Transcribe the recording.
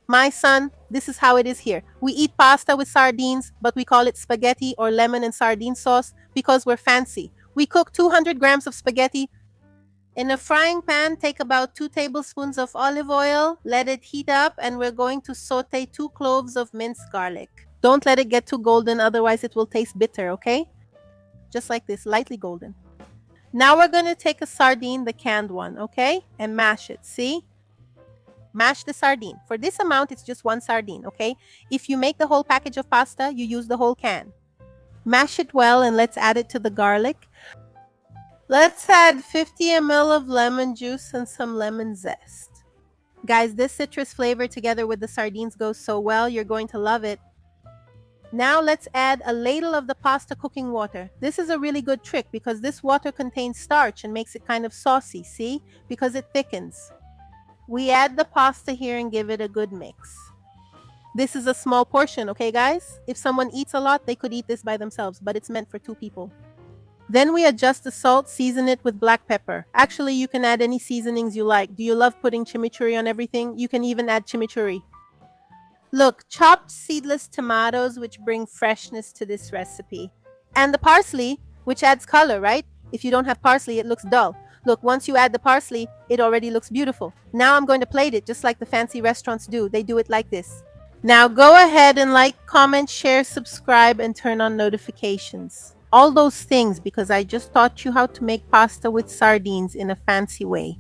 My son, this is how it is here. We eat pasta with sardines, but we call it spaghetti or lemon and sardine sauce because we're fancy. We cook 200 grams of spaghetti in a frying pan. Take about 2 tablespoons of olive oil, let it heat up, and we're going to saute 2 cloves of minced garlic. Don't let it get too golden, otherwise it will taste bitter, okay? Just like this, lightly golden. Now we're going to take a sardine, the canned one, okay? And mash it, see? Mash the sardine. For this amount, it's just 1 sardine, okay? If you make the whole package of pasta, you use the whole can. Mash it well and let's add it to the garlic. Let's add 50 ml of lemon juice and some lemon zest. Guys, this citrus flavor together with the sardines goes so well, you're going to love it. Now let's add a ladle of the pasta cooking water. This is a really good trick because this water contains starch and makes it kind of saucy, see? Because it thickens. We add the pasta here and give it a good mix. This is a small portion, okay guys? If someone eats a lot, they could eat this by themselves, but it's meant for 2 people. Then we adjust the salt, season it with black pepper. Actually, you can add any seasonings you like. Do you love putting chimichurri on everything? You can even add chimichurri. Look, chopped seedless tomatoes, which bring freshness to this recipe. And the parsley, which adds color, right? If you don't have parsley, it looks dull. Look, once you add the parsley, it already looks beautiful. Now I'm going to plate it just like the fancy restaurants do. They do it like this. Now go ahead and like, comment, share, subscribe, and turn on notifications. All those things because I just taught you how to make pasta with sardines in a fancy way.